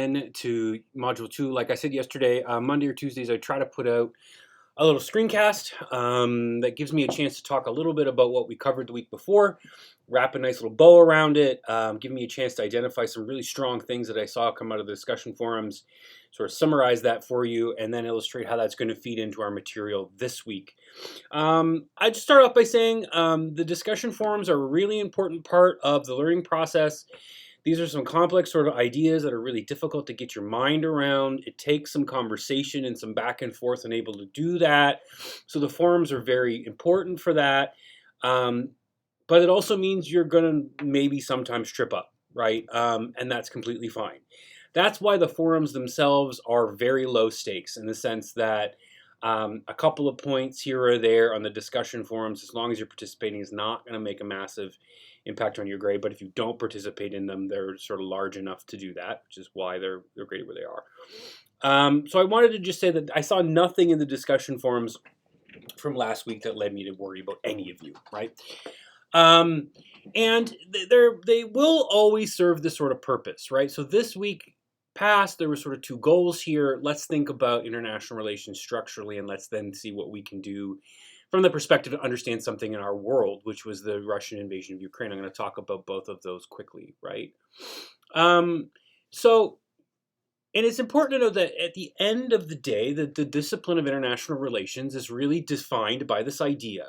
To Module 2. Like I said yesterday, Monday or Tuesdays, I try to put out a little screencast that gives me a chance to talk a little bit about what we covered the week before, wrap a nice little bow around it, give me a chance to identify some really strong things that I saw come out of the discussion forums, sort of summarize that for you, and then illustrate how that's going to feed into our material this week. I'd start off by saying the discussion forums are a really important part of the learning process. These are some complex sort of ideas that are really difficult to get your mind around. It takes some conversation and some back and forth and able to do that. So the forums are very important for that. But it also means you're going to maybe sometimes trip up, right? And that's completely fine. That's why the forums themselves are very low stakes in the sense that a couple of points here or there on the discussion forums, as long as you're participating, is not going to make a massive impact on your grade. But if you don't participate in them, they're sort of large enough to do that, which is why they're graded where they are. So I wanted to just say that I saw nothing in the discussion forums from last week that led me to worry about any of you, right? And they will always serve this sort of purpose, right? So this week past, there were sort of two goals here. Let's think about international relations structurally, and let's then see what we can do from the perspective to understand something in our world, which was the Russian invasion of Ukraine. I'm going to talk about both of those quickly, right? And it's important to know that at the end of the day, the discipline of international relations is really defined by this idea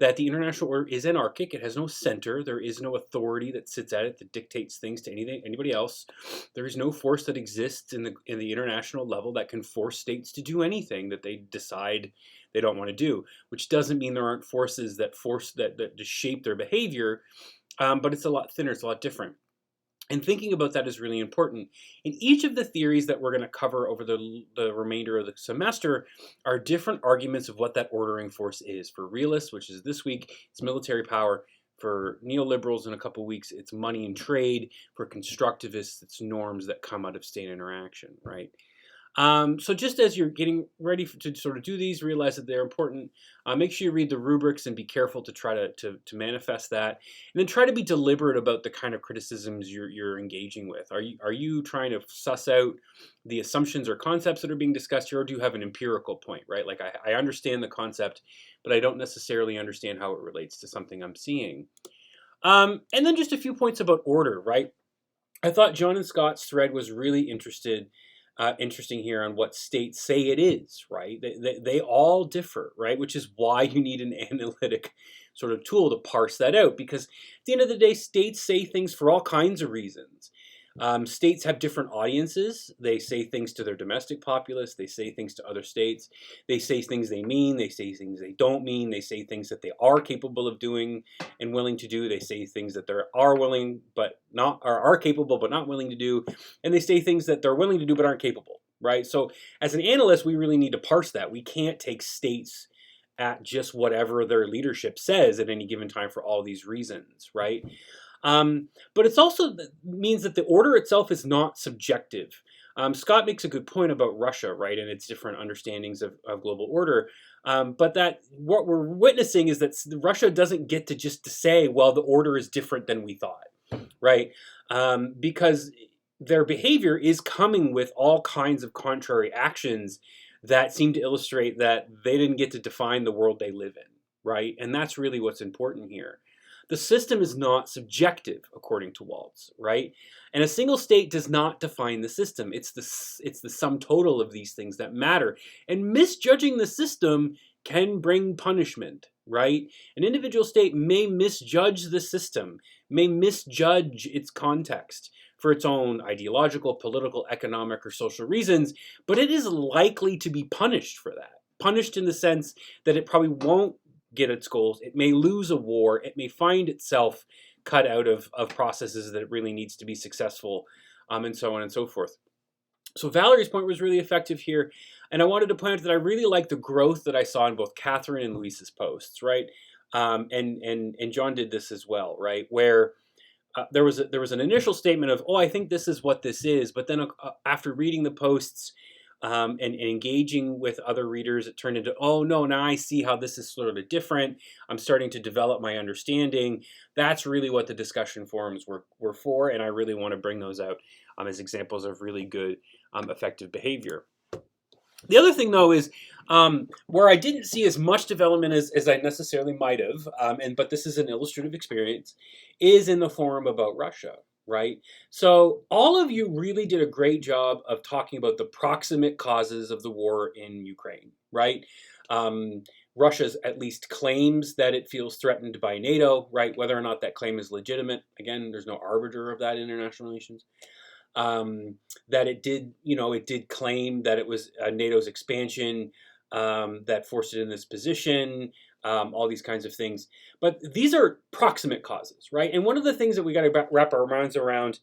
that the international order is anarchic. It has no center. There is no authority that sits at it that dictates things to anybody else. There is no force that exists in the international level that can force states to do anything that they decide they don't want to do. Which doesn't mean there aren't forces that shape their behavior, but it's a lot thinner. It's a lot different. And thinking about that is really important. In each of the theories that we're going to cover over the remainder of the semester are different arguments of what that ordering force is. For realists, which is this week, it's military power. For neoliberals in a couple weeks, it's money and trade. For constructivists, it's norms that come out of state interaction, right? So just as you're getting ready to sort of do these, realize that they're important. Make sure you read the rubrics and be careful to try to manifest that. And then try to be deliberate about the kind of criticisms you're engaging with. Are you trying to suss out the assumptions or concepts that are being discussed here, or do you have an empirical point, right? Like I understand the concept, but I don't necessarily understand how it relates to something I'm seeing. And then just a few points about order, right? I thought John and Scott's thread was really interesting here on what states say it is, right? They all differ, right? Which is why you need an analytic sort of tool to parse that out, because at the end of the day, states say things for all kinds of reasons. States have different audiences. They say things to their domestic populace. They say things to other states. They say things they mean. They say things they don't mean. They say things that they are capable of doing and willing to do. They say things that they are capable but not willing to do. And they say things that they're willing to do but aren't capable, right? So as an analyst, we really need to parse that. We can't take states at just whatever their leadership says at any given time for all these reasons, right? But it's also means that the order itself is not subjective. Scott makes a good point about Russia, right, and its different understandings of global order. But that what we're witnessing is that Russia doesn't get to just to say, well, the order is different than we thought, right? Because their behavior is coming with all kinds of contrary actions that seem to illustrate that they didn't get to define the world they live in, right? And that's really what's important here. The system is not subjective, according to Waltz, right? And a single state does not define the system. It's the sum total of these things that matter. And misjudging the system can bring punishment, right? An individual state may misjudge the system, may misjudge its context for its own ideological, political, economic, or social reasons, but it is likely to be punished for that. Punished in the sense that it probably won't get its goals. It may lose a war. It may find itself cut out of processes that it really needs to be successful, and so on and so forth. So Valerie's point was really effective here, and I wanted to point out that I really like the growth that I saw in both Catherine and Luis's posts, right? And John did this as well, right? Where there was an initial statement of, oh, I think this is what this is, but then after reading the posts, and engaging with other readers, it turned into, oh no, now I see how this is sort of different. I'm starting to develop my understanding. That's really what the discussion forums were for, and I really want to bring those out as examples of really good effective behavior. The other thing, though, is where I didn't see as much development as I necessarily might have, but this is an illustrative experience, is in the forum about Russia, right? So all of you really did a great job of talking about the proximate causes of the war in Ukraine, right? Russia's at least claims that it feels threatened by NATO, right? Whether or not that claim is legitimate, again, there's no arbiter of that in international relations. That it did claim that it was NATO's expansion that forced it in this position, all these kinds of things. But these are proximate causes, right? And one of the things that we got to wrap our minds around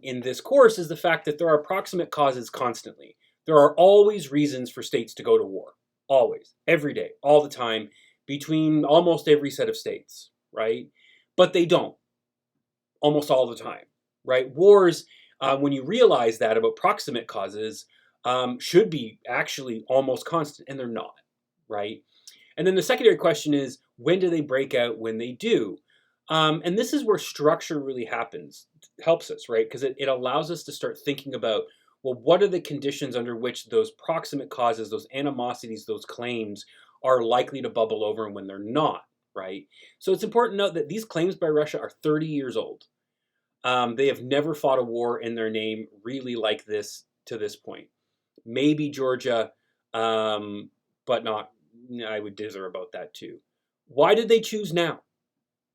in this course is the fact that there are proximate causes constantly. There are always reasons for states to go to war, always, every day, all the time, between almost every set of states, right? But they don't, almost all the time, right? Wars, when you realize that about proximate causes, should be actually almost constant, and they're not, right? And then the secondary question is, when do they break out when they do? And this is where structure really helps us, right? Because it allows us to start thinking about, well, what are the conditions under which those proximate causes, those animosities, those claims are likely to bubble over and when they're not, right? So it's important to note that these claims by Russia are 30 years old. They have never fought a war in their name really like this to this point. Maybe Georgia, but not, I would dither about that too. Why did they choose now,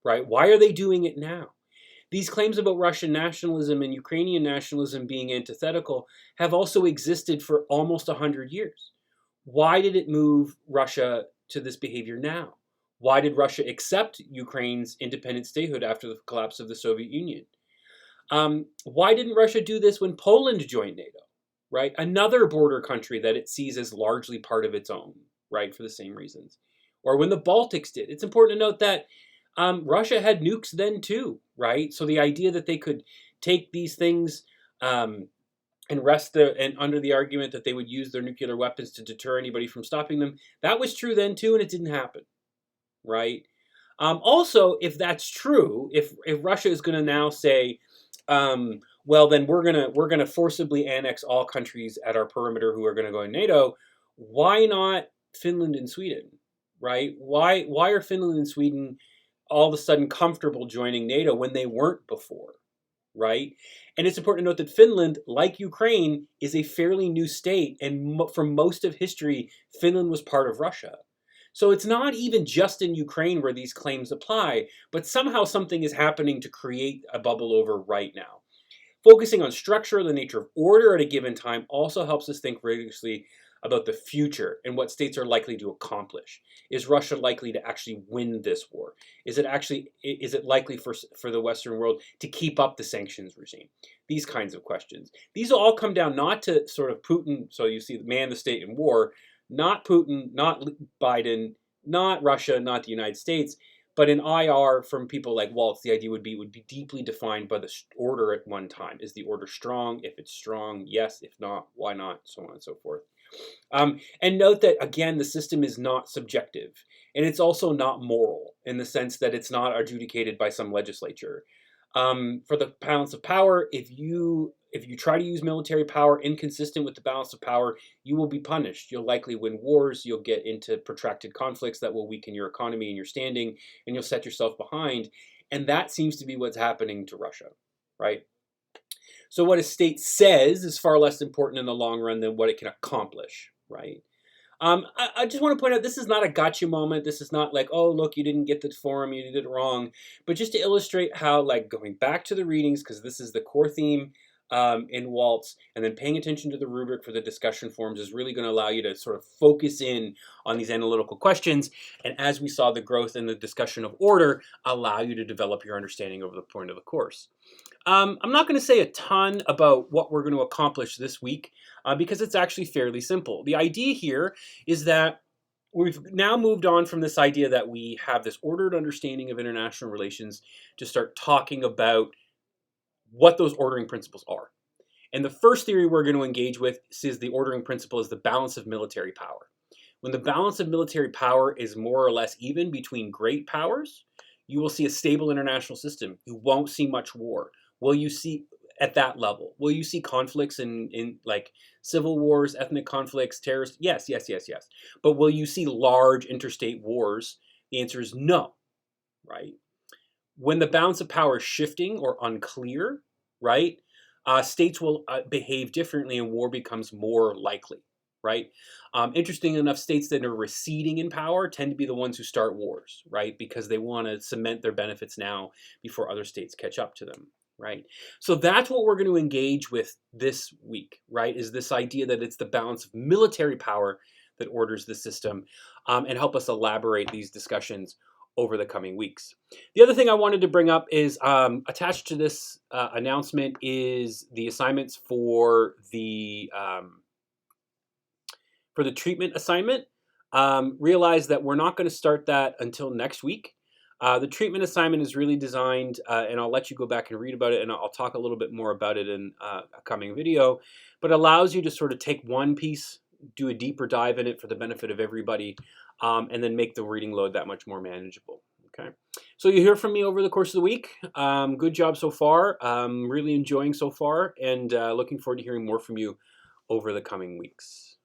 right? Why are they doing it now? These claims about Russian nationalism and Ukrainian nationalism being antithetical have also existed for almost 100 years. Why did it move Russia to this behavior now? Why did Russia accept Ukraine's independent statehood after the collapse of the Soviet Union? Why didn't Russia do this when Poland joined NATO, right? Another border country that it sees as largely part of its own, right, for the same reasons. Or when the Baltics did. It's important to note that Russia had nukes then too, right? So the idea that they could take these things and under the argument that they would use their nuclear weapons to deter anybody from stopping them, that was true then too, and it didn't happen, right? Also, if that's true, if Russia is going to now say, well, then we're gonna forcibly annex all countries at our perimeter who are going to go in NATO, why not Finland and Sweden, right? Why are Finland and Sweden all of a sudden comfortable joining NATO when they weren't before, right? And it's important to note that Finland, like Ukraine, is a fairly new state, and for most of history, Finland was part of Russia. So it's not even just in Ukraine where these claims apply, but somehow something is happening to create a bubble over right now. Focusing on structure, the nature of order at a given time also helps us think rigorously about the future and what states are likely to accomplish. Is Russia likely to actually win this war? Is it likely for the Western world to keep up the sanctions regime? These kinds of questions. These all come down not to sort of Putin, so you see the man, the state, and war, not Putin, not Biden, not Russia, not the United States, but in IR from people like Waltz, the idea would be deeply defined by the order at one time. Is the order strong? If it's strong, yes. If not, why not? So on and so forth. And note that, again, the system is not subjective. And it's also not moral in the sense that it's not adjudicated by some legislature. For the balance of power, if you try to use military power inconsistent with the balance of power, you will be punished. You'll likely win wars. You'll get into protracted conflicts that will weaken your economy and your standing, and you'll set yourself behind. And that seems to be what's happening to Russia, right? So what a state says is far less important in the long run than what it can accomplish, right? I just want to point out, this is not a gotcha moment. This is not like, oh, look, you didn't get the forum, you did it wrong. But just to illustrate how, like, going back to the readings, because this is the core theme in Waltz, and then paying attention to the rubric for the discussion forums is really going to allow you to sort of focus in on these analytical questions. And as we saw, the growth and the discussion of order allow you to develop your understanding over the point of the course. I'm not going to say a ton about what we're going to accomplish this week because it's actually fairly simple. The idea here is that we've now moved on from this idea that we have this ordered understanding of international relations to start talking about what those ordering principles are. And the first theory we're going to engage with is the ordering principle is the balance of military power. When the balance of military power is more or less even between great powers, you will see a stable international system. You won't see much war. Will you see at that level? Will you see conflicts in like civil wars, ethnic conflicts, terrorists? Yes, yes, yes, yes. But will you see large interstate wars? The answer is no, right? When the balance of power is shifting or unclear, right, states will behave differently and war becomes more likely, right? Interesting enough, states that are receding in power tend to be the ones who start wars, right? Because they want to cement their benefits now before other states catch up to them, right? So that's what we're going to engage with this week, right? Is this idea that it's the balance of military power that orders the system, and help us elaborate these discussions over the coming weeks. The other thing I wanted to bring up is attached to this announcement is the assignments for the treatment assignment. Realize that we're not going to start that until next week. The treatment assignment is really designed, and I'll let you go back and read about it, and I'll talk a little bit more about it in a coming video, but allows you to sort of take one piece, do a deeper dive in it for the benefit of everybody, and then make the reading load that much more manageable. Okay, so you hear from me over the course of the week. Good job so far. Really enjoying so far, and looking forward to hearing more from you over the coming weeks.